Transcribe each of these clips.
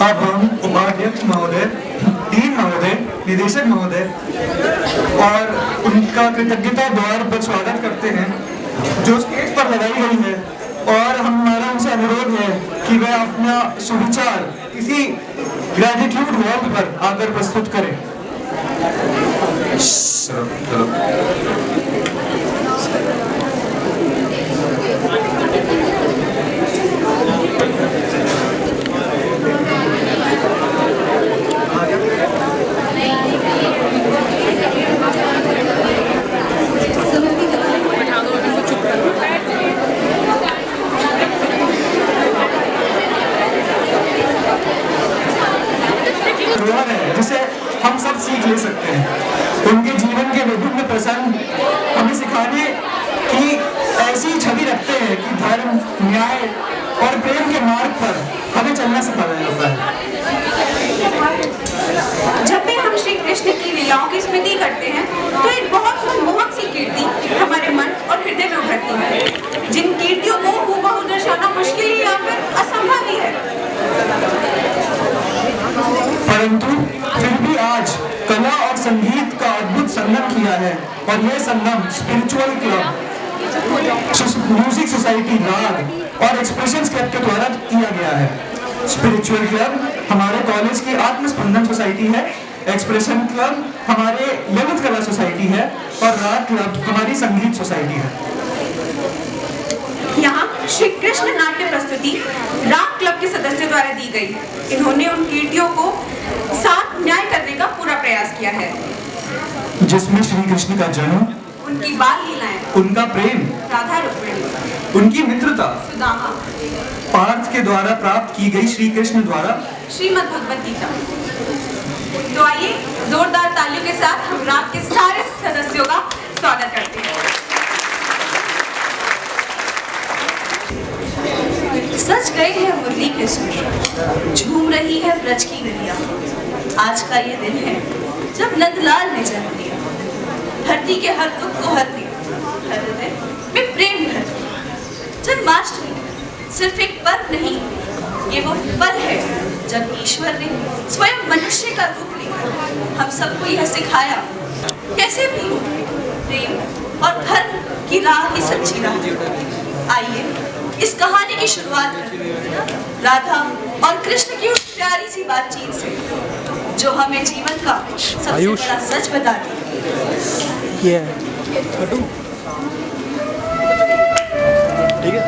अब हम उपाध्यक्ष महोदय, डीन महोदय, निदेशक महोदय और उनका कृतज्ञता द्वार पर स्वागत करते हैं जो स्टेज पर लगाई गई है, और हमारा उनसे अनुरोध है कि वह अपना सुविचार किसी ग्रेटिट्यूड वॉक पर आकर प्रस्तुत करें। जिसे हम सब सीख ले सकते हैं। उनके जीवन के विभिन्न प्रसंग हमें सिखाने की ऐसी छवि रखते हैं कि धर्म, न्याय और प्रेम के मार्ग पर हमें चलना सिखाया जाता है। जब भी हम श्री कृष्ण की लीलाओं की स्मृति करते हैं तो एक बहुत मनमोहक सी कीर्ति हमारे मन और हृदय में उभरती है, जिन कीर्तियों को हूबहू दर्शाना मुश्किल ही या फिर असंभव ही है। परंतु फिर भी आज कला और संगीत का अद्भुत संगम किया है, और यह संगम स्पिरिचुअल क्लब, म्यूजिक सोसाइटी राग और एक्सप्रेशंस क्लब के द्वारा किया गया है। स्पिरिचुअल क्लब हमारे कॉलेज की आत्मस्पंदन सोसाइटी है, एक्सप्रेशन क्लब हमारे ललित कला सोसाइटी है, और राग क्लब हमारी संगीत सोसाइटी है। यहाँ श्री कृष्ण नाट्य प्रस्तुति राग क्लब के सदस्यों द्वारा दी गई है। इन्होंने उन कीर्तियों को साथ न्याय करने का पूरा प्रयास किया है, जिसमें श्री कृष्ण का जन्म, उनकी बाल लीलाएं, उनका प्रेम, राधा रुक्मिणी, उनकी मित्रता, सुदामा, पार्थ के द्वारा प्राप्त की गई श्री कृष्ण द्वारा श्रीमद् भगवद गीता। तो आइए जोरदार तालियों के साथ हम राग के सारे सदस्यों का स्वागत करते हैं। सज गए हैं मुरली के सुर, झूम रही है ब्रज की नदियाँ। आज का ये दिन है जब नंदलाल ने जन्म लिया, धरती के हर दुख को हर दिया, हर हृदय में प्रेम भर दिया। जन्माष्टमी सिर्फ एक पर्व नहीं, ये वो पल है जब ईश्वर ने स्वयं मनुष्य का रूप लिया, हम सबको यह सिखाया कैसे भी हो प्रेम और धर्म की राह की सच्ची राह। आइए इस कहानी की शुरुआत करें राधा और कृष्ण की उस प्यारी सी बातचीत से, जो हमें जीवन का सबसे बड़ा सच बताती है। ठीक है।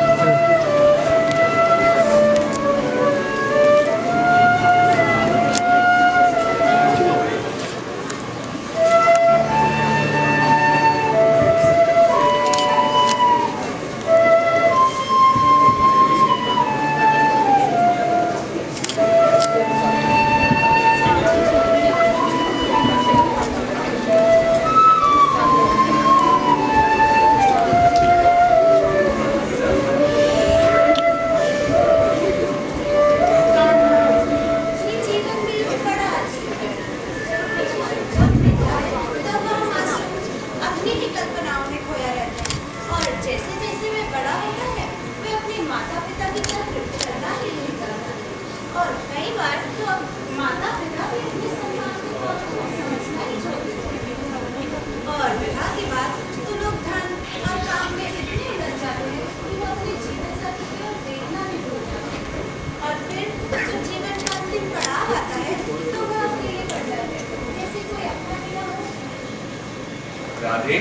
राधे,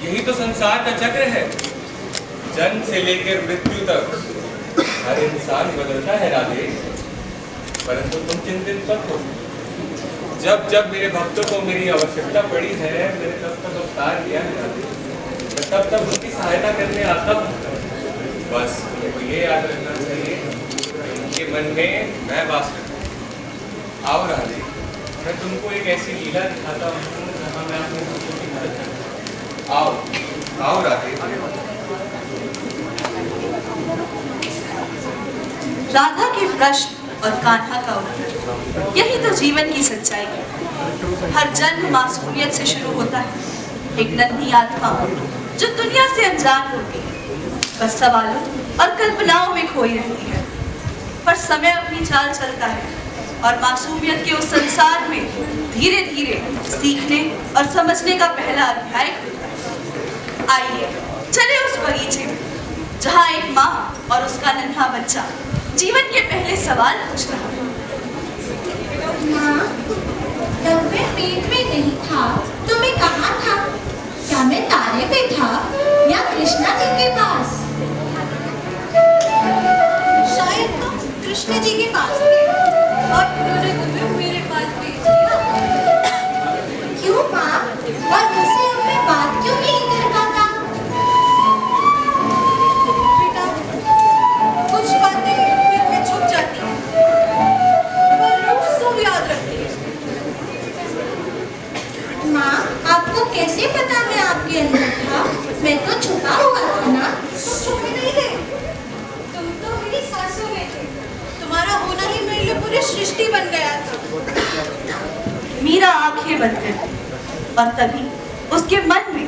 यही तो संसार का चक्र है। जन्म से लेकर मृत्यु तक हर इंसान बदलता है राधे। परंतु तुम चिंतित मत हो। जब जब मेरे भक्तों को मेरी आवश्यकता पड़ी है, मैंने तब तक अवतार लिया है राधे। मैं तब तक उनकी सहायता करने आता हूँ। बस तुमको ये याद रखना चाहिए कि उनके मन में मैं वास करता हूँ। आओ राधे, मैं तुमको एक ऐसी लीला दिखाता हूँ जहाँ मैं अपने भक्तों की मदद करता हूँ। आओ आओ राधे। राधा के प्रश्न और कान्हा का उत्तर, यही तो जीवन की सच्चाई है। हर जन्म मासूमियत से शुरू होता है। एक नन्ही आत्मा जो दुनिया से अनजान होती है, बस सवालों और कल्पनाओं में खोई रहती है। पर समय अपनी चाल चलता है और मासूमियत के उस संसार में धीरे धीरे सीखने और समझने का पहला अध्याय खुलता है। आइए चले उस बगीचे में जहाँ एक माँ और उसका नन्हा बच्चा जीवन के पहले सवाल पूछ रहा है। माँ, जब मैं पेट में नहीं था तो मैं कहाँ था? क्या मैं तारे पे था या कृष्णा जी के पास? शायद तुम कृष्ण जी के पास थे और उन्होंने तुम्हें मेरे पास भेज दिया। क्यों माँ? और मुझसे हमने बात क्यों नहीं कर पाता? बेटा, कुछ बातें दिल में छुप जाती हैं, पर तुम याद रखती है। माँ, आपको कैसे पता मैं आपके अंदर था? मैं तो छुपा हुआ था ना? तुम छुपे नहीं थे, तुम तो मेरी सांसों में थे। तुम्हारा होना ही मेरे लिए पूरी सृष्टि बन गया था। मीरा आंखें बंद करती और तभी उसके मन में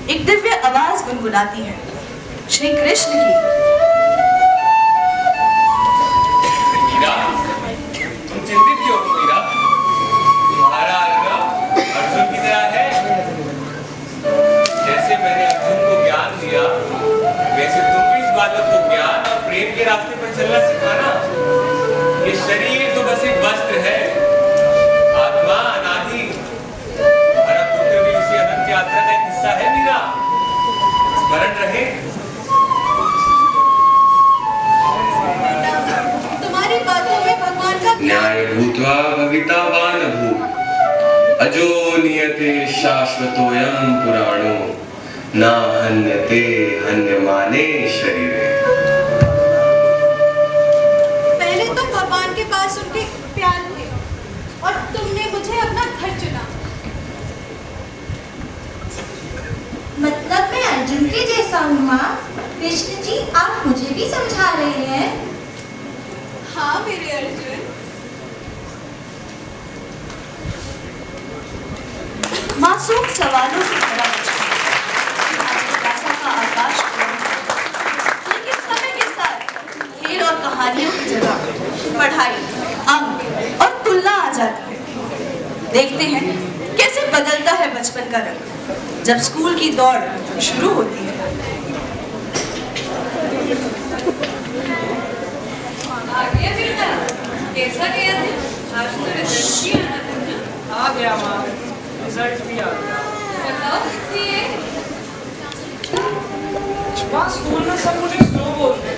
एक दिव्य आवाज गुनगुनाती है, श्री कृष्ण की। मीरा, तुम चिंतित क्यों हो मीरा? तुम्हारा अर्घ अर्जुन की तरह है। जैसे मैंने अर्जुन को ज्ञान दिया, वैसे तुम भी इस बालक को ज्ञान और प्रेम के रास्ते पर चलना सिखाना। ये शरीर तो बस एक वस्त्र है, आत्मा अनादि। हमारा पुत्र भी उसी अनंत यात्रा का एक हिस्सा है मीरा, स्मरण रहे। तुम्हारी बातों में भगवान का न्याय भूत्वा भवितावान भूत् अजो नियते शाश्वतोयम पुराणो ना हन्यते हन्यमाने शरीरे। पहले तो भगवान के पास उनके प्यार थे और तुमने मुझे अपना घर चुना। मतलब मैं अर्जुन के जैसा हूँ माँ? कृष्ण जी, आप मुझे भी समझा रहे हैं? हाँ मेरे अर्जुन। मासूम सवालों की तरह का आकाश लेकिन समय के साथ खेल और कहानियों की जगह पढ़ाई, अंक और तुलना आ जाती है। देखते हैं कैसे बदलता है बचपन का रंग जब स्कूल की दौड़ शुरू होती है। कैसा गया आज तो रिजल्ट आ गया माँ, रिजल्ट भी आ गया। वहाँ स्कूल में सब मुझे स्लो बोलते हैं,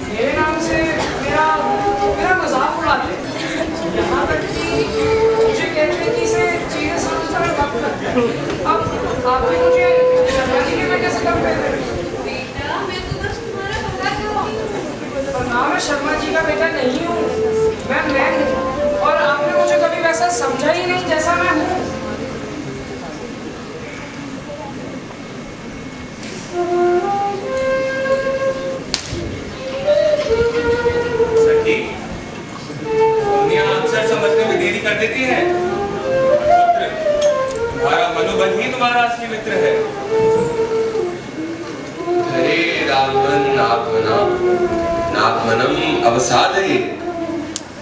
मेरे नाम से मेरा मजाक उड़ाते हैं। यहाँ तक कि मुझे कहते हैं कि इसे चीजें समझता है वक्त लगता है। अब आप भी मुझे शर्मा जी के वजह से कम कर रहे हैं। बेटा, मैं तो बस तुम्हारा भला करूँ। पर ना, मैं शर्मा जी का बेटा नहीं हूँ, मैं हूँ। और आपने मुझे कभी वैसा समझा ही नहीं जैसा मैं हूँ। सखी, दुनिया अक्सर समझने में देरी कर देती है। पुत्र, तुम्हारा मनोबल ही तुम्हारा असली मित्र है। हरे राघवन आत्मना नात्मनम अवसादये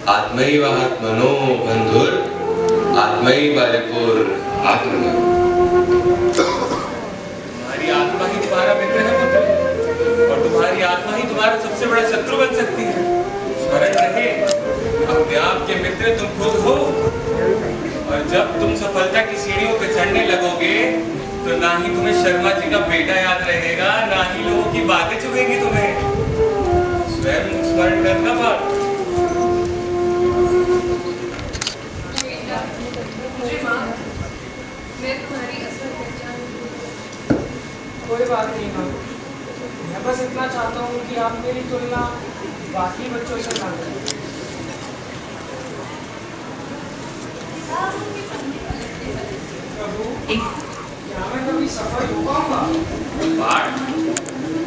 आत्मैव आत्मनो बंधुर आत्मैव रिपुर आत्मन। तुम्हारी आत्मा ही तुम्हारा मित्र है पुत्र, और तुम्हारी आत्मा ही तुम्हारा सबसे बड़ा शत्रु बन सकती है। स्मरण रहे, अपने आप के मित्र तुम खुद हो। और जब तुम सफलता की सीढ़ियों पर चढ़ने लगोगे तो ना ही तुम्हें शर्मा जी का बेटा याद रहेगा, ना ही लोगों की बातें चुभेंगी तुम्हें। स्वयं स्मरण करना बात। कोई बात नहीं माँ, मैं बस इतना चाहता हूँ कि आप मेरी तुलना बाकी बच्चों से ना करें। प्रभु, क्या मैं कभी सफल हो पाऊंगा? पाठ,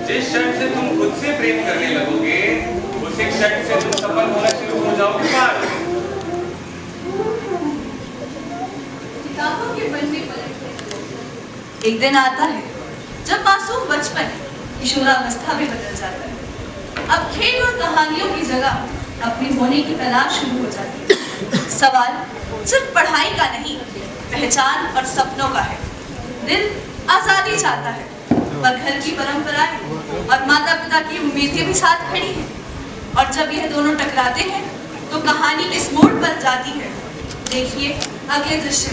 जिस क्षण से तुम खुद से प्रेम करने लगोगे उसी क्षण से तुम सफल होना शुरू हो जाओगे। पाठ, किताबों के पन्ने पलटते हैं। एक दिन आता है जब मासूम बचपन किशोरावस्था में बदल जाता है। अब खेल और कहानियों की जगह अपने होने की तलाश शुरू हो जाती है। सवाल सिर्फ पढ़ाई का नहीं, पहचान और सपनों का है। दिल आजादी चाहता है, पर घर की परंपराएं और माता पिता की उम्मीदें भी साथ खड़ी हैं। और जब यह दोनों टकराते हैं तो कहानी किस मोड़ पर जाती है, देखिए अगले दृश्य।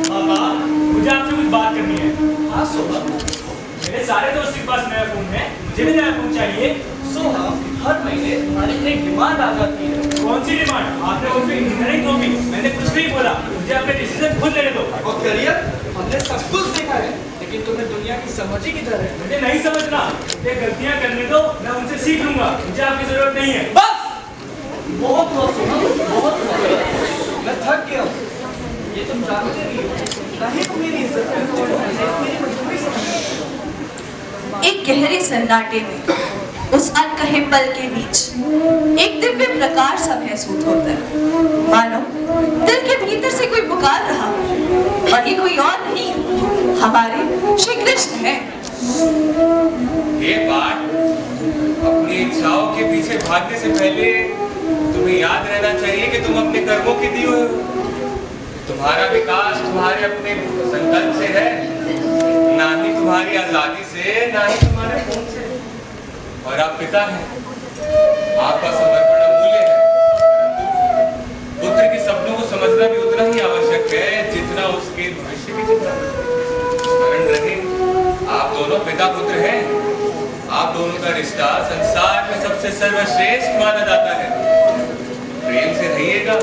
पापा, मुझे आपसे कुछ बात करनी है। हाँ सोहा, मेरे सारे दोस्त के पास नया फोन है, मुझे भी नया फोन चाहिए। सोहा, हर महीने तुम्हारी एक डिमांड आ जाती है। कौन सी डिमांड? आपने मुझे इंजीनियरिंग तो की, मैंने कुछ नहीं बोला। मुझे अपने डिसीजन खुद लेने दो। और करियर, हमने सब कुछ देखा है, लेकिन तुम्हें दुनिया की समझ ही किधर है? मुझे नहीं समझना, ये गलतियां करने दो, मैं उनसे सीख लूंगा। मुझे आपकी जरूरत नहीं है। बस बहुत हुआ सोहा, बहुत हुआ। मैं थक गया हूँ। ये तुम जानते नहीं हो, काहे को मेरी इज्जत करते हो, मेरी मजबूरी समझो। एक गहरे सन्नाटे में, उस अनकहे पल के बीच एक दिव्य प्रकाश सा महसूस होता है, मानो दिल के भीतर से कोई पुकार रहा हो। और ये कोई और नहीं, हमारे श्री कृष्ण है। ये बात अपनी इच्छाओं के पीछे भागने से पहले तुम्हें याद रहना चाहिए कि तुम अपने कर्मों के दिए हो। तुम्हारा विकास तुम्हारे अपने संकल्प से है, ना ही तुम्हारी आजादी से, ना ही तुम्हारे खून से। और आप पिता हैं, आपका समर्पण अमूल्य है, परंतु पुत्र के सपनों को समझना भी उतना ही आवश्यक है जितना उसके भविष्य की चिंता। स्मरण रहे, आप दोनों पिता पुत्र हैं। आप दोनों का रिश्ता संसार में सबसे सर्वश्रेष्ठ माना जाता है। प्रेम से रहिएगा।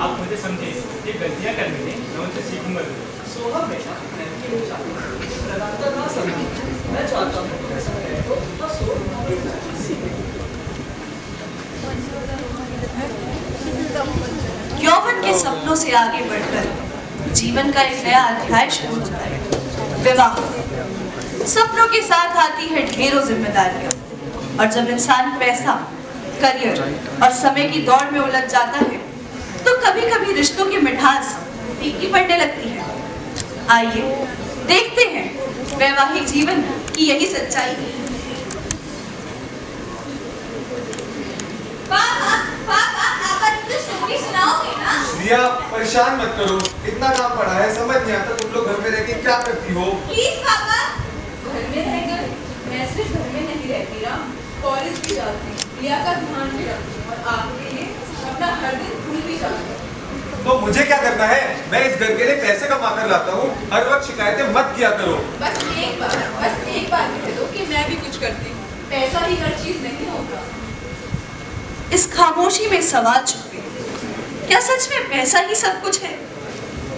आप मुझे समझे, ये गलतियां करने दें, मैं उनसे सीखूंगा। सोहा बेटा, मैं क्यों चाहता हूँ? लगातार ना समझ, मैं चाहता हूँ ऐसा है तो बस यौवन के सपनों से आगे बढ़कर जीवन का एक नया अध्याय शुरू होता है, विवाह। सपनों के साथ आती है ढेरों जिम्मेदारियां, और जब इंसान पैसा, करियर और समय की दौड़ में उलझ जाता है तो कभी कभी रिश्तों की मिठास फीकी पड़ने लगती है। आइए देखते हैं वैवाहिक जीवन की यही सच्चाई। पापा, पापा, आप मुझे स्टोरी सुनाओगे ना? दिया, परेशान मत करो, इतना काम पड़ा है, समझ नहीं आता तुम लोग घर में रह के क्या करती हो। प्लीज पापा। घर में रहकर मैं सिर्फ घर में नहीं रहती राम, कॉलेज भी जाती, रिया का ध्यान भी रखती और आपके लिए अपना हर दिन भूल भी जाती। तो मुझे क्या करना है? मैं इस घर के लिए पैसे कमा कर लाता हूँ, हर वक्त शिकायतें मत किया करो। बस एक बार कह दो कि मैं भी कुछ करती हूँ, पैसा ही हर चीज नहीं होता। इस खामोशी में सवाल छुपे, क्या सच में पैसा ही सब कुछ है,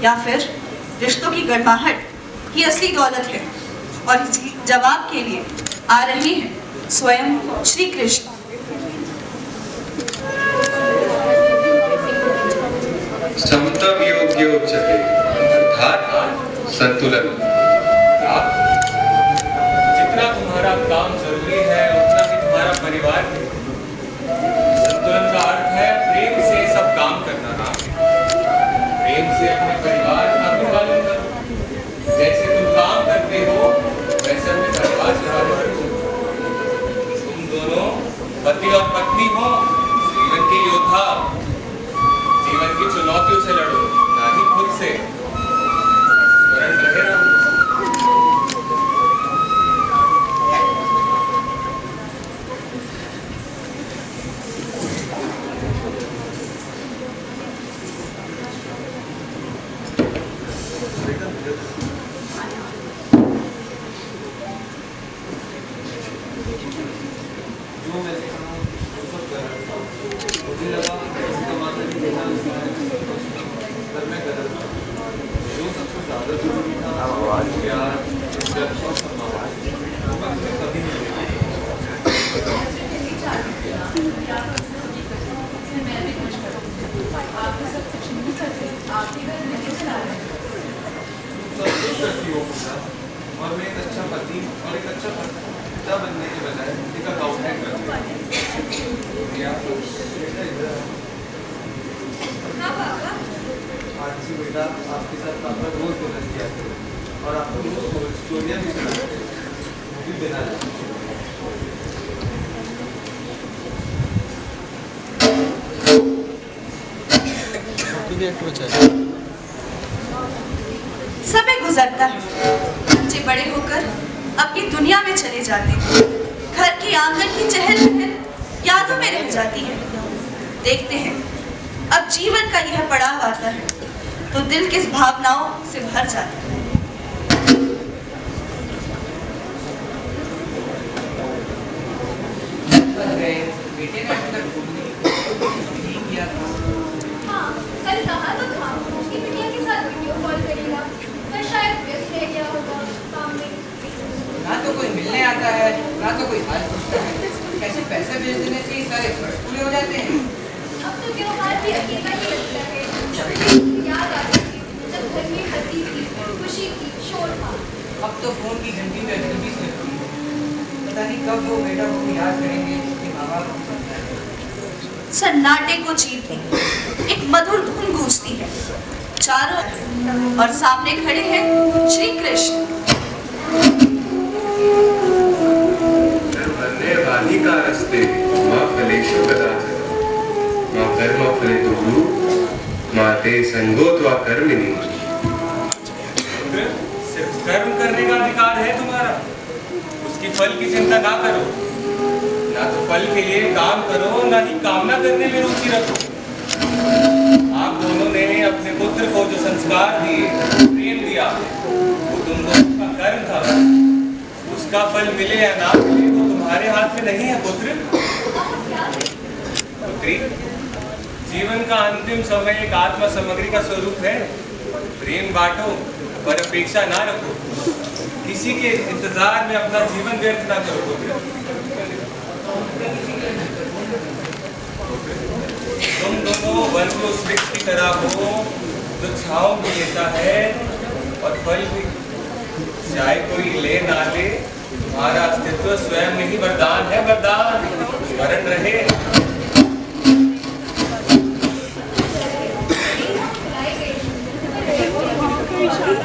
या फिर रिश्तों की गर्माहट ही असली दौलत है? और इसी जवाब के लिए आ रहे हैं स्वयं श्री कृष्ण। समतम योग्य उच्चते अर्थात संतुलन। जितना तुम्हारा काम जरूरी है उतना ही तुम्हारा परिवार है। संतुलन का अर्थ है प्रेम से सब काम करना। प्रेम से अपने परिवार का भी पालन करो। जैसे तुम काम करते हो वैसे अपने परिवार से पालन करो। तुम दोनों पति और पत्नी हो, जीवन के योद्धा। जीवन की चुनौतियों से लड़ो, ना ही खुद से। स्मरण रहे ना। जो मैं देखा हूँ, वो सब कर रहा था। मुझे लगा पैसे कमाना नहीं देना उसका है, पर मैं गलत था। जो सबसे ज़्यादा जरूरी था, प्यार, इज्जत और सम्मान, वो मैं उन्हें कभी नहीं दे सब कुछ करती हो पूरा, और मैं एक अच्छा पति और एक अच्छा पिता बनने के बजाय एक अकाउंटेंट बन गया। आज से बेटा आपके साथ आपका रोज डिनर किया करें और आपको रोज स्टोरियाँ भी सुनाते हैं, वो भी देना समय गुजरता है, बच्चे बड़े होकर अपनी दुनिया में चले जाते हैं। घर की आंगन की चहल पहल यादों में रह जाती है। देखते हैं अब जीवन का यह पड़ाव आता है तो दिल किस भावनाओं से भर जाता है। बेटे ने अभी तक नहीं किया था। हाँ, कल कहा तो था कि बिटिया के साथ वीडियो कॉल करेगा, पर शायद व्यस्त रह गया होगा काम में। ना तो कोई मिलने आता है, ना तो कोई हाल पूछता है। कैसे पैसे भेज देने से ही सारे खर्च पूरे हो जाते हैं। अब तो त्योहार भी अकेला ही लगता है। याद आती थी जब घर में हंसी थी, खुशी थी, शोर था। अब तो फोन की घंटी पे घंटी लगती है। पता नहीं कब वो बेटा को याद करेंगे कि माँ बाप को समझा है। सन्नाटे को चीरती एक मधुर धुन गूंजती है चारों और सामने खड़े हैं श्री कृष्ण। वाली का रस्ते माँ फलेशु कदाचित माँ कर्म फलित गुरु माँ ते संगो त्वा कर्मिणी। सिर्फ कर्म करने का अधिकार है तुम्हारा, उसकी फल की चिंता ना करो। ना तो फल के लिए काम करो, ना ही कामना करने में रुचि रखो। आप दोनों ने अपने पुत्र को जो संस्कार दिए, प्रेम दिया, वो तुम दोनों का कर्म था। उसका फल मिले या ना मिले वो तुम्हारे हाथ में नहीं है पुत्र। पुत्री, जीवन का अंतिम समय एक आत्मा सामग्री का स्वरूप है। प्रेम बांटो पर अपेक्षा ना रखो। किसी के इंतजार में अपना जीवन व्यर्थ ना करो पुत्र। तुम दोनों वन के उस वृक्ष की तरह हो जो छांव भी लेता है और फल भी। चाहे कोई ले ना ले, तुम्हारा अस्तित्व स्वयं में ही वरदान है। वरदान स्मरण रहे।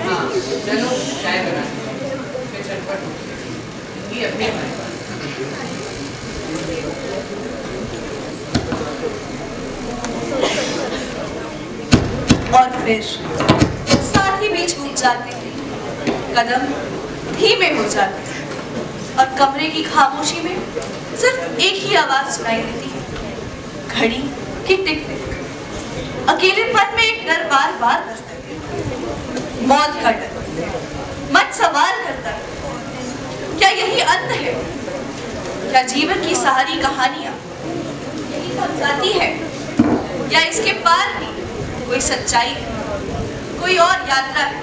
हाँ, चलो चाय बनाते हैं। फिर चटपट ये अपने और फिर साथ ही बीच रुक जाते हैं, कदम धीमे हो जाते हैं और कमरे की खामोशी में सिर्फ एक ही आवाज सुनाई देती है, घड़ी की टिक टिक। अकेलेपन में एक डर बार बार बसता है, मौत का डर। मन सवाल करता है, क्या यही अंत है? क्या जीवन की सारी कहानियां यही थम जाती है, या इसके पार भी कोई सच्चाई है, कोई और यात्रा है?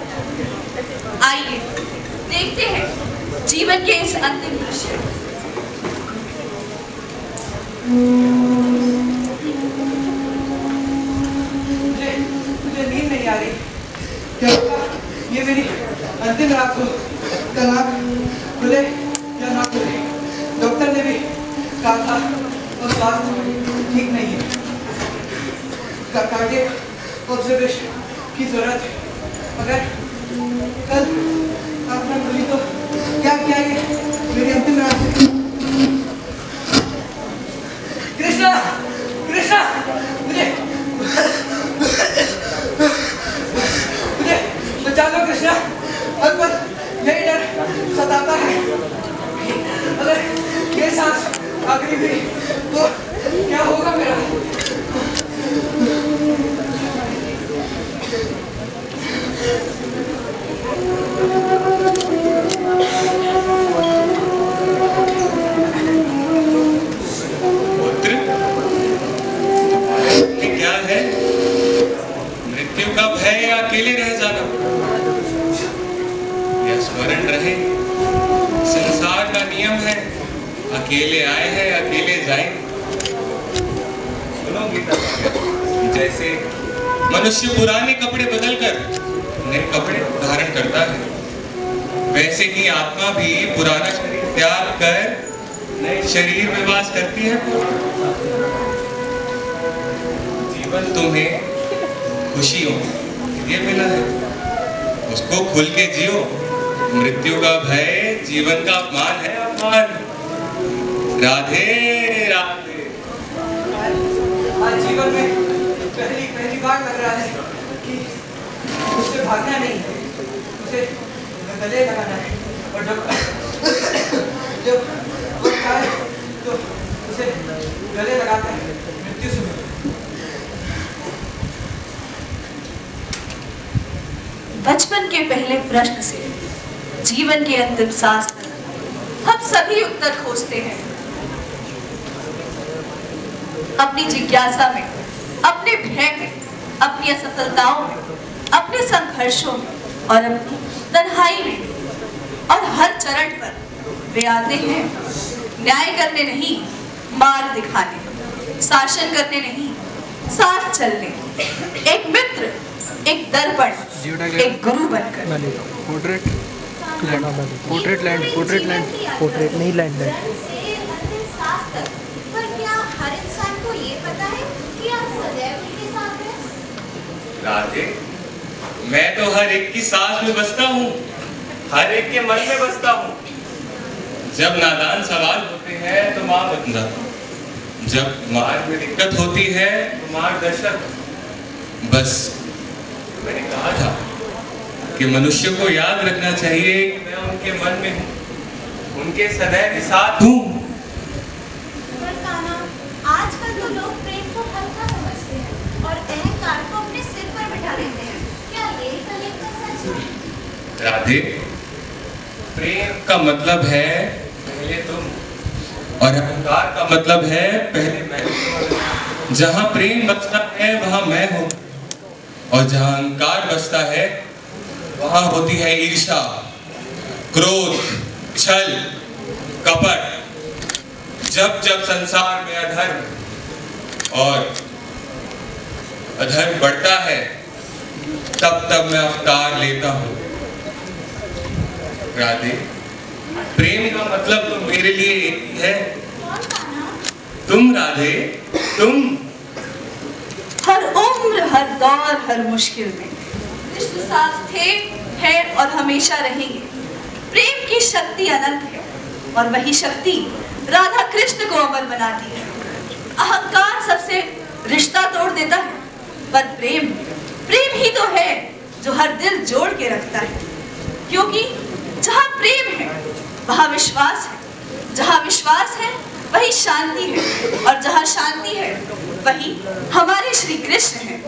आइए देखते हैं जीवन के इस अंतिम दृश्य। मुझे नींद नहीं आ रही। क्या ये मेरी अंतिम रात हो? कल आँख खुले या ना खुले, डॉक्टर ने भी कहा था और स्वास्थ्य ठीक नहीं है। कार्डियक ऑब्जर्वेशन की जरूरत है। अगर कल आँख न खुली तो क्या क्या ये मेरी अंतिम रात है? कृष्णा, कृष्णा, मुझे बचा लो कृष्णा। अकबर यही डर सताता है, अगर ये सांस आखिरी हुई तो क्या होगा मेरा? पुत्र, क्या है? मृत्यु का भय या अकेले रह जाना? यह स्मरण रहे, संसार का नियम है, अकेले आए हैं अकेले जाएंगे। सुनो गीता, जैसे मनुष्य पुराने कपड़े बदलकर नए कपड़े धारण करता है, वैसे ही आत्मा भी पुराना शरीर त्याग कर नए शरीर में वास करती है। जीवन तुम्हें खुशियों, ये मिला है, उसको खुल के जियो। मृत्यु का भय जीवन का अपमान है, अपमान। राधे राधे। आज जीवन में पहली बार लग रहा है कि उससे भागना नहीं है, उसे गले लगाना है। और जब वक्त आए तो उसे गले लगाकर मृत्यु से बचपन के पहले प्रश्न से जीवन के अंतिम सांस तक हम सभी उत्तर खोजते हैं। अपनी जिज्ञासा में, अपने भय में, अपनी असफलताओं में, अपने संघर्षों में और अपनी तन्हाई में, और हर चरण पर वे आते हैं न्याय करने नहीं, मार्ग दिखाने, शासन करने नहीं, साथ चलने, एक मित्र, एक दर्पण, एक गुरु बनकर। पोर्ट्रेट नहीं लैंड है। पर क्या हर इंसान को ये पता है कि आप सदैव उनके साथ हैं? राधे, मैं तो हर एक की सांस में बसता हूँ, हर एक के मन में बसता हूँ। जब नादान सवाल होते हैं तो माँ बंदा, जब मार्ग में दिक्कत होती है तो मार्गदर्शक। बस मैंने कहा था कि मनुष्य को याद रखना चाहिए कि मैं उनके मन में हूँ, उनके सदैव साथ हूँ। पर कान्हा, आजकल तो लोग प्रेम को हल्का समझते हैं और अहंकार को अपने सिर पर बिठा लेते हैं। क्या ये कलयुग का सच है? राधे, प्रेम का मतलब है पहले तुम, और अहंकार का मतलब है पहले मैं। जहाँ प्रेम बसता है वहाँ मैं हूँ, और जहाँ अहंकार बसता है वहाँ होती है ईर्ष्या, क्रोध, छल, कपट। जब जब संसार में अधर्म और अधर्म बढ़ता है तब तब मैं अवतार लेता हूँ। राधे, प्रेम का मतलब तो मेरे लिए एक ही है, तुम। राधे, तुम। हर उम्र, हर दौर, हर मुश्किल में कृष्ण साथ थे, हैं और हमेशा रहेंगे। प्रेम की शक्ति अनंत है और वही शक्ति राधा कृष्ण को अमर बनाती है। अहंकार सबसे रिश्ता तोड़ देता है, पर प्रेम ही तो है जो हर दिल जोड़ के रखता है। क्योंकि जहाँ प्रेम है वहाँ विश्वास है, जहाँ विश्वास है वही शांति है, और जहाँ शांति है वही हमारे श्री कृष्ण है।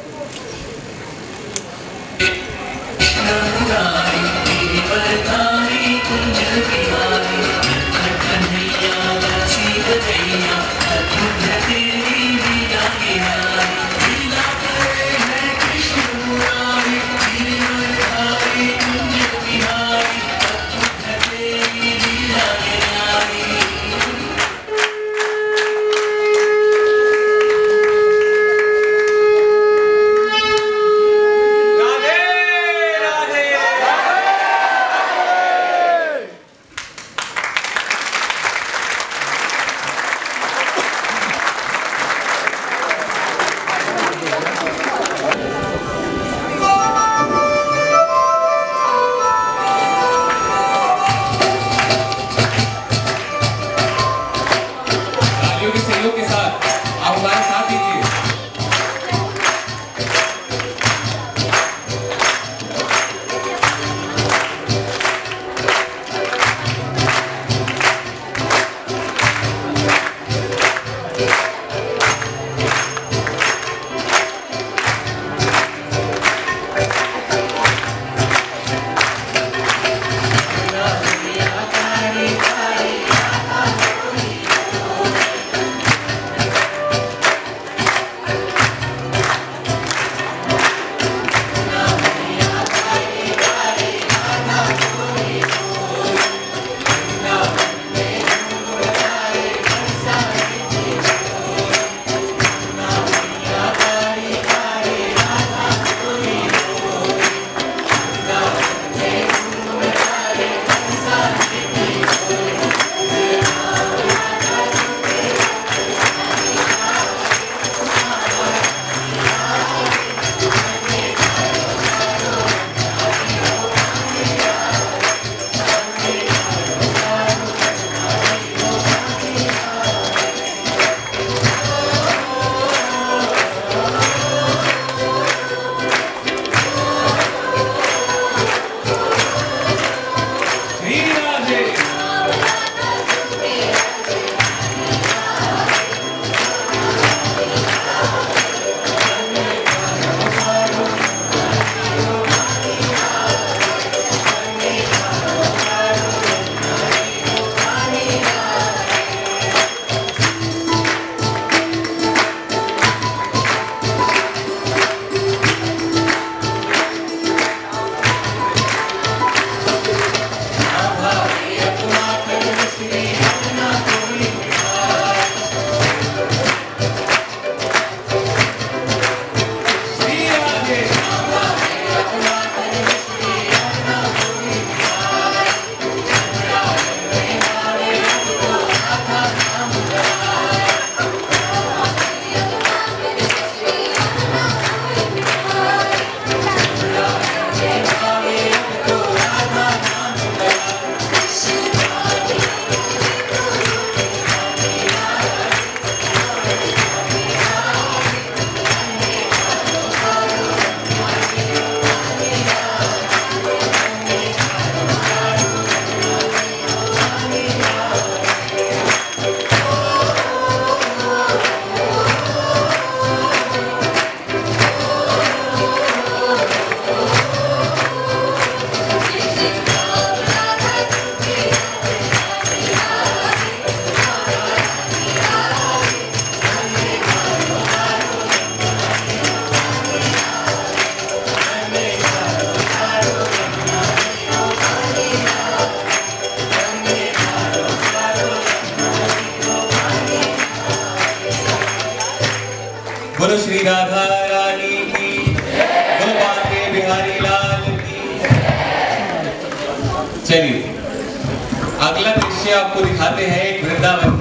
श्री राधा रानी की, बोलो बांके बिहारी लाल की। चलिए अगला दृश्य आपको दिखाते हैं एक वृंदावन।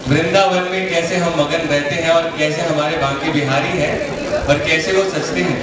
वृंदावन में कैसे हम मगन रहते हैं और कैसे हमारे बांके बिहारी हैं और कैसे वो सजते हैं।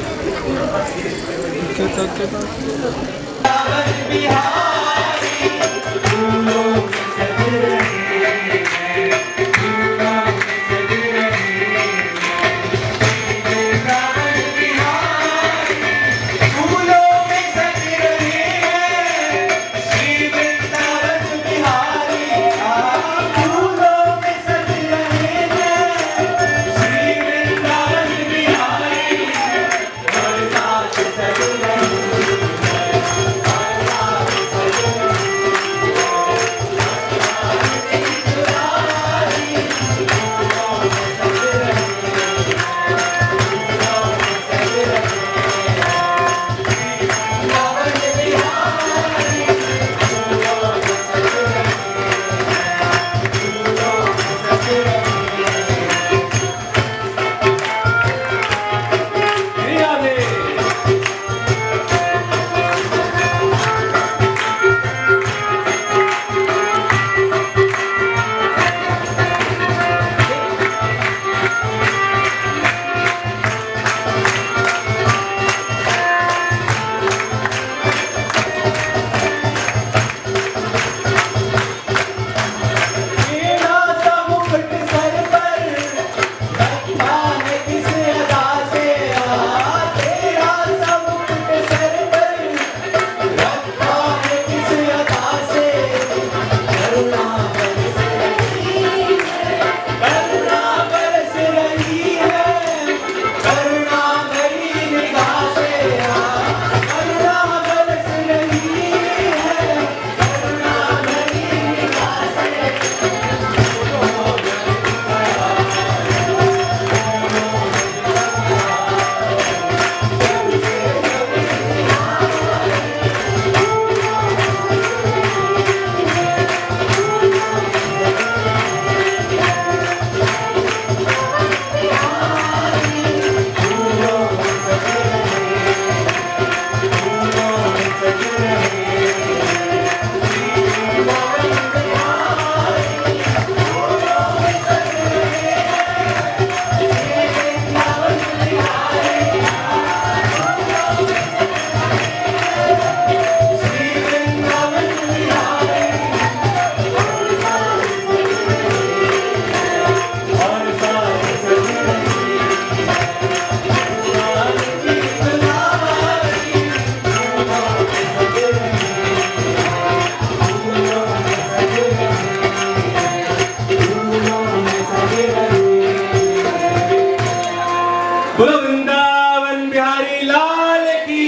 बोलो वृंदावन बिहारी लाल की,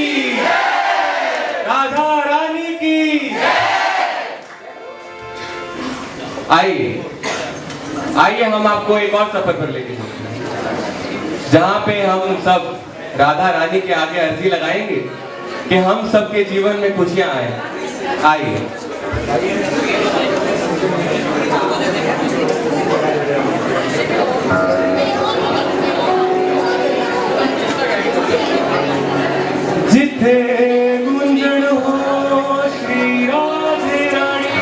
राधा रानी की। आइए आइए हम आपको एक और सफर पर लेके चलते हैं, जहाँ पे हम सब राधा रानी के आगे अर्जी लगाएंगे कि हम सबके जीवन में खुशियां आए। आइए जिथे गुंजन हो श्री राधे रानी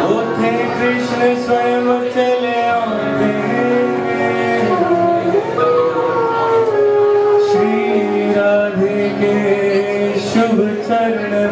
उथे कृष्ण स्वयं चले आते श्री राधे के शुभ चरण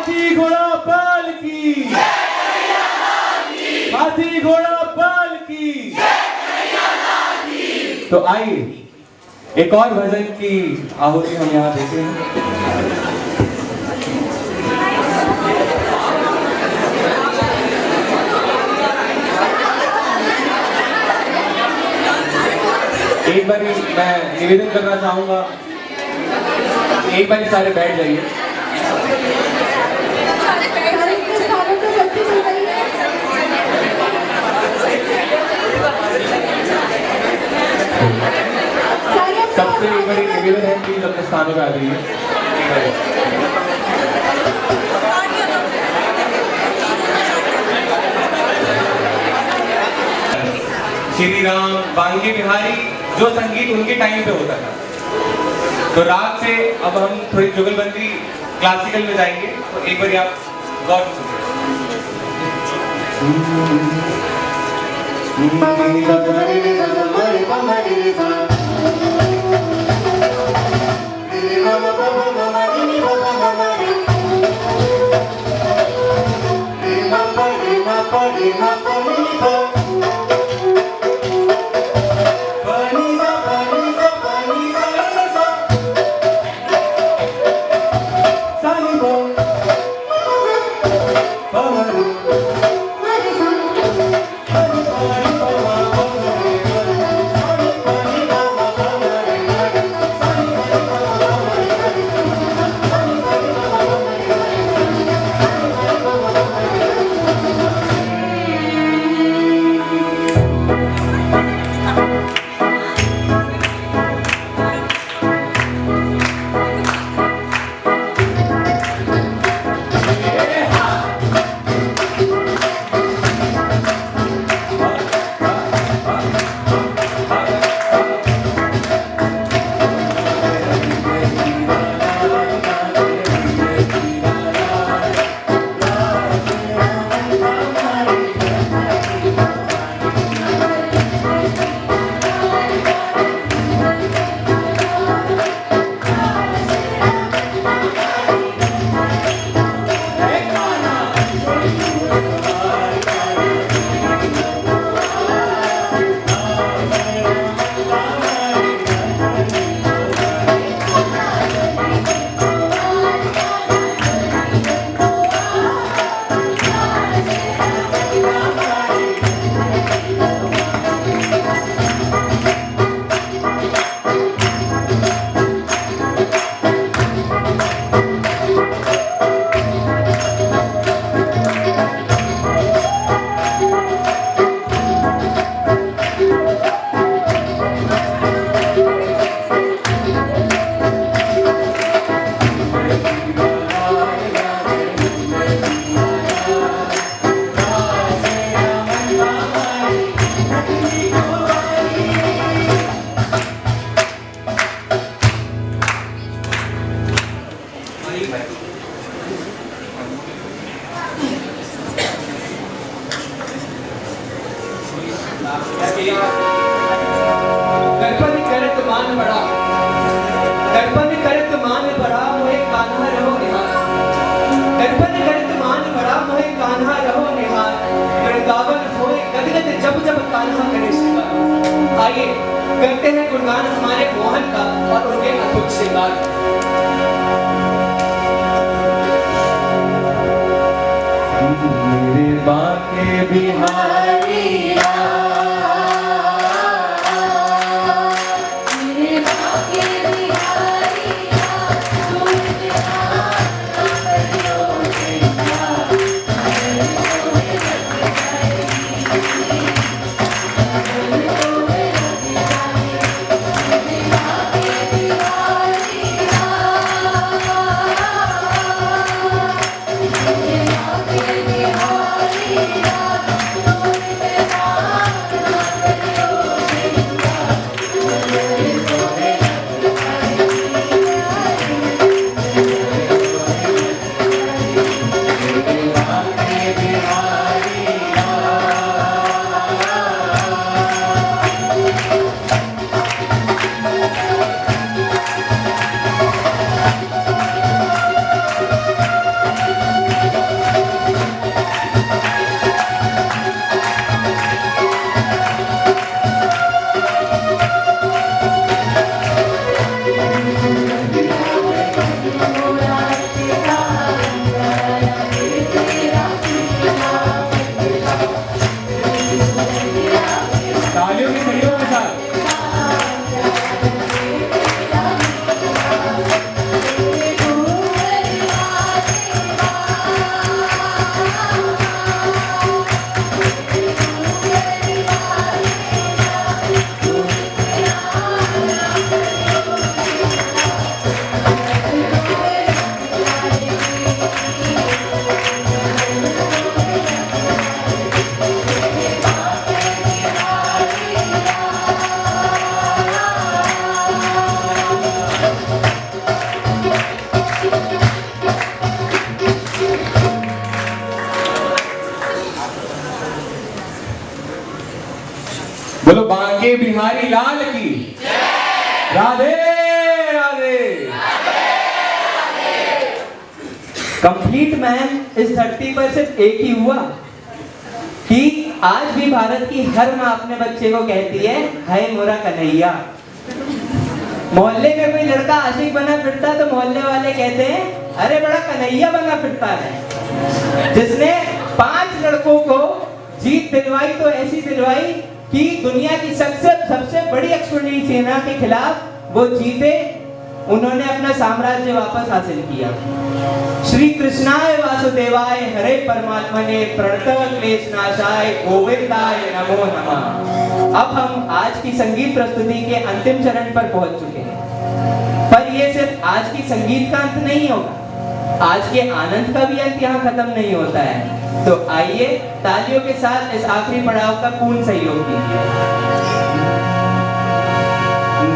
हाथी घोड़ा पाल की, हाथी घोड़ा पाल की। तो आइए एक और भजन की आहुति हम यहाँ देते हैं। एक बार मैं निवेदन करना चाहूंगा, एक बार सारे बैठ जाइए। सबसे बड़ी निवेदन है प्लीज अपने स्थानों पर आ जाइए। श्री राम बांके बिहारी जो संगीत उनके टाइम पे होता था, तो राग से अब हम थोड़ी जुगलबंदी क्लासिकल में जाएंगे। तो एक बार आप गौर से गणपति करे तो मान बड़ा, गणपति करे तो मान बड़ा, मोहे कान्हा रहो निहार। गणपति करे तो मान बड़ा, मोहे कान्हा रहो निहार। वृंदावन होए गदगद जब जब कान्हा करे श्रृंगार। आइए करते हैं गुणगान हमारे मोहन का और उनके अद्भुत श्रृंगार। मेरे बांके बिहारी बिहारी बोलो बांके बिहारी लाल की राधे राधे। कंप्लीट मैन इस धरती पर सिर्फ एक ही हुआ कि आज भी भारत की हर माँ अपने बच्चे को कहती है हाय मोरा कन्हैया। मोहल्ले में कोई लड़का आशिक बना फिरता तो मोहल्ले वाले कहते हैं अरे बड़ा कन्हैया बना फिरता है। जिसने 5 लड़कों को जीत दिलवाई तो ऐसी दिलवाई कि दुनिया की सबसे बड़ी अश्विनी सेना के खिलाफ वो जीते, उन्होंने अपना साम्राज्य वापस हासिल किया। श्री कृष्णाय वासुदेवाय हरे परमात्मने प्रणतः क्लेश नाशाय गोविंदाय नमो नमः। अब हम आज की संगीत प्रस्तुति के अंतिम चरण पर पहुंच चुके हैं, पर ये सिर्फ आज की संगीत का अंत नहीं होगा, आज के आनंद का भी अंत यहाँ खत्म नहीं होता है। तो आइए तालियों के साथ इस आखिरी पड़ाव का पूर्ण सहयोग कीजिए।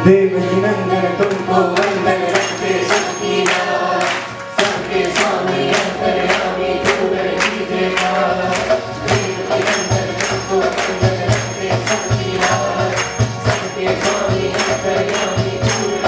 देवकी नंदन तुमको वंदन रखते सबकी राह, सबके स्वामी अंतर्यामी पूर्ण कीजिएगा। देवकी नंदन तुमको वंदन रखते सबकी राह, सबके स्वामी अंतर्यामी पूर्ण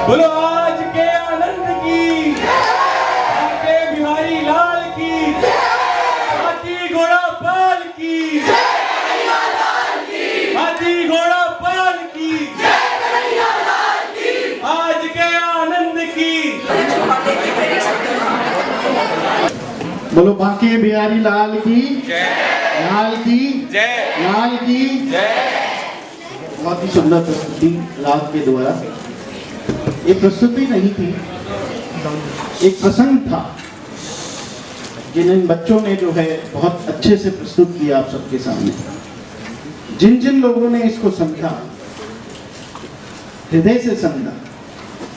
बोलो आज के आनंद की, बांके बिहारी लाल की, हाथी घोड़ा पाल की, हाथी घोड़ा पाल की, आज के आनंद बोलो बांके बिहारी लाल की जय, लाल की जय, लाल की जय। बहुत ही सुंदर प्रस्तुति राग के द्वारा। ये प्रस्तुति नहीं थी, एक प्रसंग था जिन बच्चों ने जो है बहुत अच्छे से प्रस्तुत किया आप सबके सामने। जिन जिन लोगों ने इसको समझा, हृदय से समझा,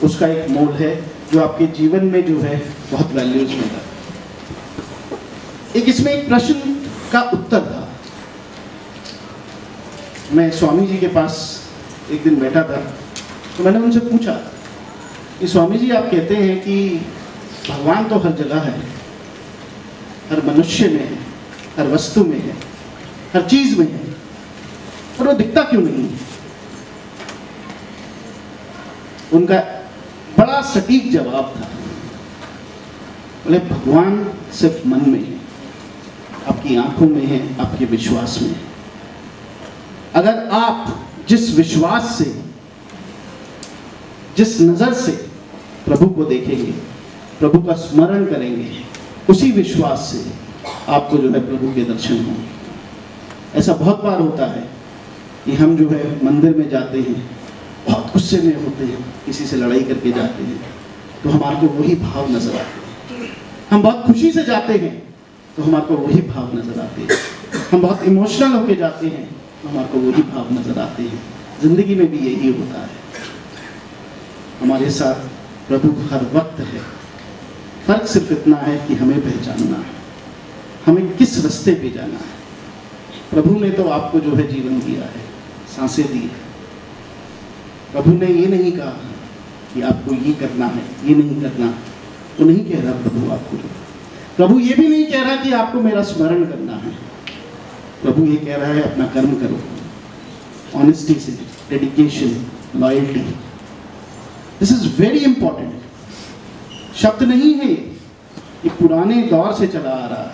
उसका एक मोल है जो आपके जीवन में जो है बहुत वैल्यूज मिला। एक इसमें एक प्रश्न का उत्तर था। मैं स्वामी जी के पास एक दिन बैठा था, तो मैंने उनसे पूछा कि स्वामी जी, आप कहते हैं कि भगवान तो हर जगह है, हर मनुष्य में है, हर वस्तु में है, हर चीज में है, पर वो दिखता क्यों नहीं है? उनका बड़ा सटीक जवाब था, बोले भगवान सिर्फ मन में है, आपकी आंखों में है, आपके विश्वास में है। अगर आप जिस विश्वास से, जिस नजर से प्रभु को देखेंगे, प्रभु का स्मरण करेंगे, उसी विश्वास से आपको जो है प्रभु के दर्शन होंगे। ऐसा बहुत बार होता है कि हम जो है मंदिर में जाते हैं, बहुत गुस्से में होते हैं, किसी से लड़ाई करके जाते हैं, तो हमारे को वही भाव नजर आते हैं। हम बहुत खुशी से जाते हैं तो हमारे को वही भाव नजर आते हैं। हम बहुत इमोशनल होके जाते हैं तो हमारे को वही भाव नजर आते हैं। जिंदगी में भी यही होता है, हमारे साथ प्रभु हर वक्त है। फर्क सिर्फ इतना है कि हमें पहचानना है, हमें किस रास्ते पे जाना है। प्रभु ने तो आपको जो है जीवन दिया है, सांसें दी है। प्रभु ने ये नहीं कहा कि आपको ये करना है, ये नहीं करना, वो नहीं कह रहा प्रभु आपको। प्रभु ये भी नहीं कह रहा कि आपको मेरा स्मरण करना है। प्रभु ये कह रहा है अपना कर्म करो, ऑनेस्टी से, dedication, loyalty. This is very important. शब्द नहीं है ये पुराने दौर से चला आ रहा है।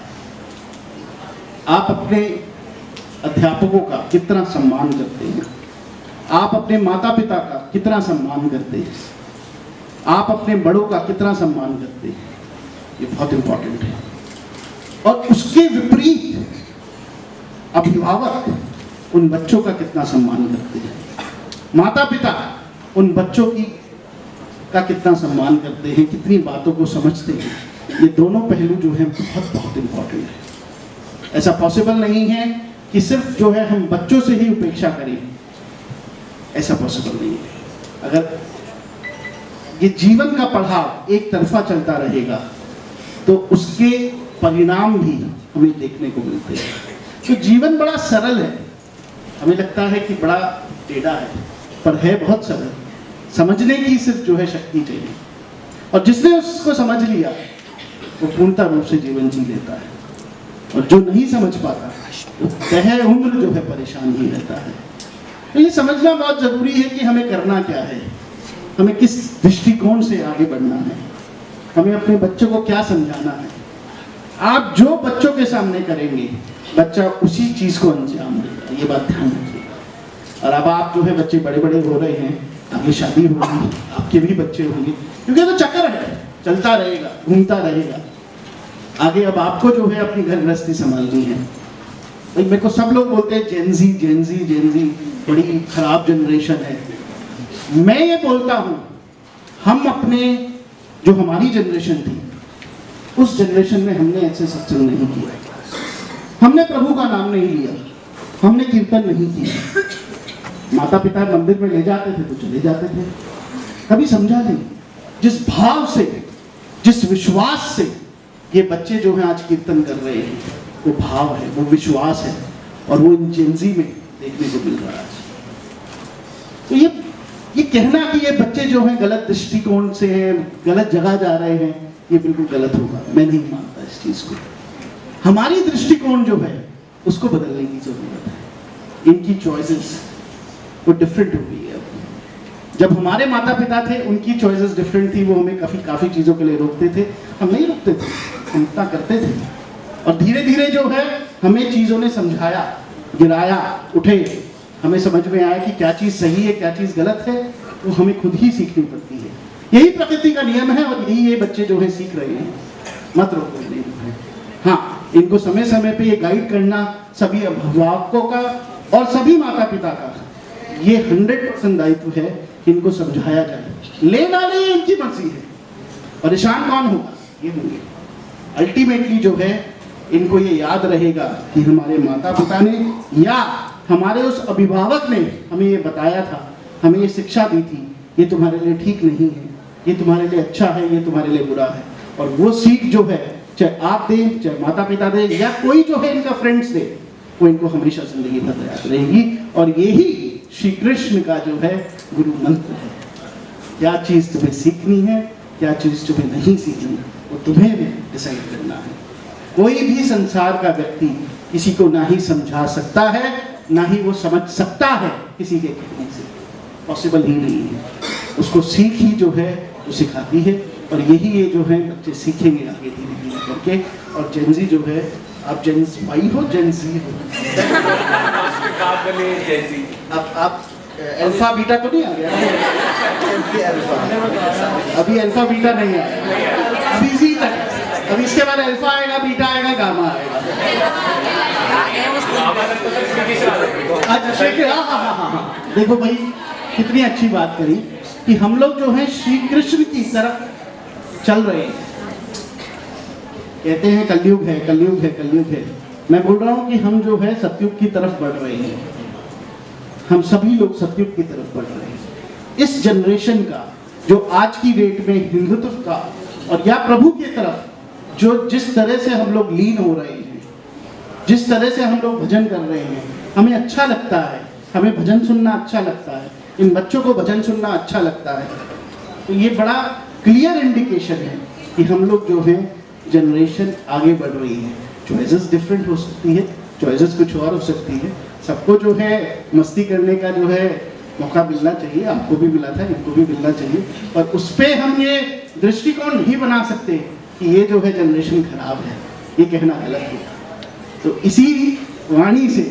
आप अपने अध्यापकों का कितना सम्मान करते हैं, आप अपने माता पिता का कितना सम्मान करते हैं, आप अपने बड़ों का कितना सम्मान करते हैं, ये बहुत इंपॉर्टेंट है। और उसके विपरीत अभिभावक उन बच्चों का कितना सम्मान करते हैं, माता पिता उन बच्चों की का कितना सम्मान करते हैं, कितनी बातों को समझते हैं। ये दोनों पहलू जो हैं बहुत बहुत इंपॉर्टेंट है। ऐसा पॉसिबल नहीं है कि सिर्फ जो है हम बच्चों से ही उपेक्षा करें, ऐसा पॉसिबल नहीं है। अगर ये जीवन का पढ़ाव एक तरफा चलता रहेगा तो उसके परिणाम भी हमें देखने को मिलते हैं। तो जीवन बड़ा सरल है, हमें लगता है कि बड़ा टेढ़ा है, पर है बहुत सरल। समझने की सिर्फ जो है शक्ति चाहिए, और जिसने उसको समझ लिया वो पूर्णता रूप से जीवन जी लेता है। और जो नहीं समझ पाता वो तह उम्र जो है परेशान ही रहता है। तो ये समझना बहुत जरूरी है कि हमें करना क्या है, हमें किस दृष्टिकोण से आगे बढ़ना है, हमें अपने बच्चों को क्या समझाना है। आप जो बच्चों के सामने करेंगे, बच्चा उसी चीज को अंजाम देगा, ये बात ध्यान रखिएगा। और अब आप जो है बच्चे बड़े बड़े हो रहे हैं, आगे शादी होगी, आपके भी बच्चे होंगे, क्योंकि तो चक्कर है, चलता रहेगा, घूमता रहेगा। आगे अब आपको जो है अपनी घर गृहस्थी संभालनी है। भाई मेरे को सब लोग बोलते हैं जेनजी जेनजी जेनजी बड़ी खराब जनरेशन है। मैं ये बोलता हूँ, हम अपने जो हमारी जनरेशन थी, उस जनरेशन में हमने ऐसे सत्संग नहीं किया, हमने प्रभु का नाम नहीं लिया, हमने कीर्तन नहीं किया। माता पिता मंदिर में ले जाते थे तो चले जाते थे, कभी समझा नहीं। जिस भाव से, जिस विश्वास से ये बच्चे जो हैं आज कीर्तन कर रहे हैं, वो भाव है, वो विश्वास है, और वो इन जेनजी में देखने को मिल रहा है। तो ये कहना कि ये बच्चे जो हैं गलत दृष्टिकोण से हैं, गलत जगह जा रहे हैं, ये बिल्कुल गलत होगा। मैं नहीं मानता इस चीज को। हमारी दृष्टिकोण जो है उसको बदलने की जरूरत है। इनकी चॉइसेस वो डिफरेंट हो गई है। जब हमारे माता पिता थे, उनकी चॉइसेस डिफरेंट थी, वो हमें काफी चीजों के लिए रोकते थे, हम नहीं रोकते थे, हम इतना करते थे। और धीरे धीरे जो है हमें चीजों ने समझाया, गिराया, उठे, हमें समझ में आया कि क्या चीज सही है, क्या चीज गलत है, वो हमें खुद ही सीखनी पड़ती है। यही प्रकृति का नियम है, और यही ये बच्चे जो है सीख रहे हैं। मत रोको, नहीं रोको। हाँ, इनको समय समय पे ये गाइड करना सभी अभिभावकों का और सभी माता पिता का ये 100% दायित्व है कि इनको समझाया जाए। लेना नहीं इनकी मर्जी है, परेशान कौन होगा? ये होंगे। अल्टीमेटली जो है इनको ये याद रहेगा कि हमारे माता पिता ने या हमारे उस अभिभावक ने हमें ये बताया था, हमें ये शिक्षा दी थी, ये तुम्हारे लिए ठीक नहीं है, ये तुम्हारे लिए अच्छा है, ये तुम्हारे लिए बुरा है। और वो सीख जो है, चाहे आप दें, चाहे माता पिता दें, या कोई जो है इनका फ्रेंड्स दे, वो इनको हमेशा जिंदगी भर याद रहेगी। और यही श्री कृष्ण का जो है गुरु मंत्र है। क्या चीज तुम्हें सीखनी है, क्या चीज तुम्हें नहीं सीखनी, वो तुम्हें डिसाइड करना है। कोई भी संसार का व्यक्ति किसी को ना ही समझा सकता है, ना ही वो समझ सकता है किसी के कहने से, पॉसिबल ही नहीं है। उसको सीख ही जो है वो सिखाती है, और यही ये जो है बच्चे सीखेंगे आगे धीरे धीरे करके। और जेंजी जो है, आप जेंस वाई हो, जेंजी हो, आप अल्फा बीटा तो नहीं आ गया? अभी अल्फा बीटा नहीं आया, अभी इसी तक। अभी इसके बाद अल्फा आएगा, बीटा आएगा, गामा आएगा। अच्छा, हाँ। देखो भाई, कितनी अच्छी बात करी कि हम लोग जो है श्री कृष्ण की तरफ चल रहे हैं। कहते हैं कलयुग है, कलयुग है, कलयुग है। मैं बोल रहा हूं कि हम जो है सतयुग की तरफ बढ़ रहे हैं। हम सभी लोग सतयुग की तरफ बढ़ रहे हैं। इस जनरेशन का जो आज की डेट में हिंदुत्व का और या प्रभु की तरफ जो जिस तरह से हम लोग लीन हो रहे हैं, जिस तरह से हम लोग भजन कर रहे हैं, हमें अच्छा लगता है, हमें भजन सुनना अच्छा लगता है, इन बच्चों को भजन सुनना अच्छा लगता है। तो ये बड़ा क्लियर इंडिकेशन है कि हम लोग जो है जनरेशन आगे बढ़ रही है। चॉइसेस डिफरेंट हो सकती है, चॉइसेस कुछ और हो सकती है। सबको जो है मस्ती करने का जो है मौका मिलना चाहिए। आपको भी मिला था, इनको भी मिलना चाहिए। और उस पर हम ये दृष्टिकोण नहीं बना सकते कि ये जो है जनरेशन खराब है, ये कहना गलत है। तो इसी वाणी से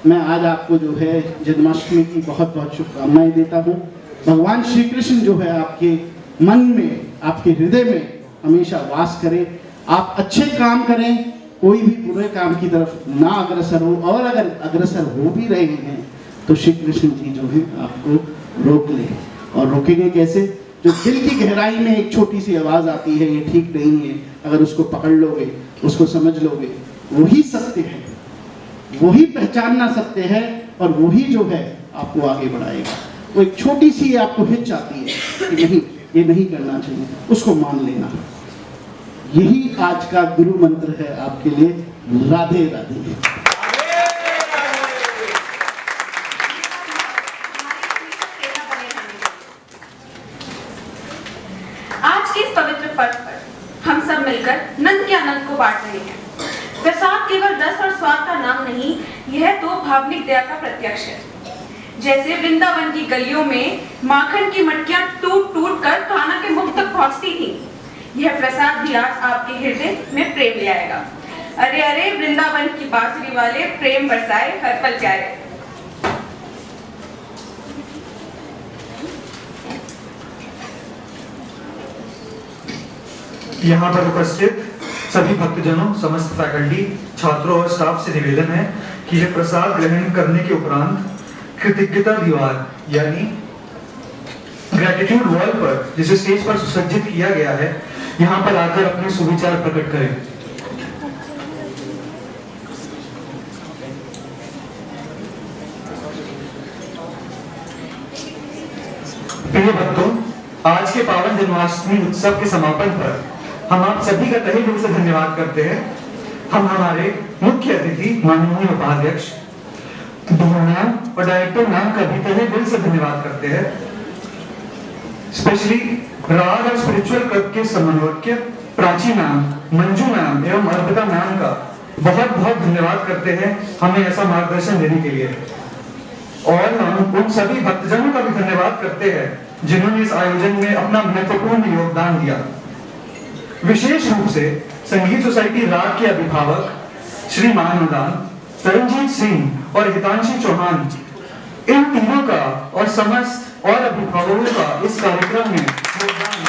मैं आज आपको जो है जन्माष्टमी की बहुत बहुत शुभकामनाएं देता हूँ। भगवान श्री कृष्ण जो है आपके मन में, आपके हृदय में हमेशा वास करे। आप अच्छे काम करें, कोई भी बुरे काम की तरफ ना अग्रसर हो, और अगर अग्रसर हो भी रहे हैं तो श्री कृष्ण जी जो है आपको रोक ले। और रोकेंगे कैसे? जो दिल की गहराई में एक छोटी सी आवाज आती है, ये ठीक नहीं है, अगर उसको पकड़ लोगे, उसको समझ लोगे, वही सत्य है, वही पहचानना सत्य है, और वही जो है आपको आगे बढ़ाएगा। वो एक छोटी सी आपको हिच आती है कि नहीं, ये नहीं करना चाहिए, उसको मान लेना। यही आज का गुरु मंत्र है आपके लिए। राधे राधे। आज के इस पवित्र पर्व पर हम सब मिलकर नंद के आनंद को बांट रहे हैं। प्रसाद केवल रस और स्वाद का नाम नहीं, यह तो भावनिक दया का प्रत्यक्ष है। जैसे वृंदावन की गलियों में माखन की मटकियां टूट टूट कर कान्हा के मुख तक पहुंचती थी, यह प्रसाद भी आज आपके हृदय में प्रेम ले आएगा। अरे अरे वृंदावन की बांसुरी वाले, प्रेम बरसाए हर पल प्यारे। यहाँ पर उपस्थित सभी भक्तजनों, समस्त फैकल्टी, छात्रों और स्टाफ से निवेदन है कि यह प्रसाद ग्रहण करने के उपरांत कृतज्ञता दीवार यानी ग्रेटिट्यूड वॉल पर, जिसे स्टेज पर सुसज्जित किया गया है, यहाँ पर आकर अपने सुविचार प्रकट करें। प्रिय भक्तों, आज के पावन जन्माष्टमी उत्सव के समापन पर हम आप सभी का तहे दिल से धन्यवाद करते हैं। हम हमारे मुख्य अतिथि माननीय उपाध्यक्ष और डायरेक्टर नाम का भी तहे दिल से धन्यवाद करते हैं। स्पेशली राग और स्पिरिचुअल क्लब के समन्वयक प्राची मैम, मंजू मैम एवं अर्पिता मैम का बहुत बहुत धन्यवाद करते हैं हमें ऐसा मार्गदर्शन देने के लिए। और हम उन सभी भक्तजनों का भी धन्यवाद करते हैं जिन्होंने इस आयोजन में अपना महत्वपूर्ण योगदान दिया। विशेष रूप से संगीत सोसाइटी राग के अभिभावक श्री मानवदान, तरनजीत सिंह और हितांशी चौहान, इन तीनों का और समस्त और अभिभावकों का इस कार्यक्रम में योगदान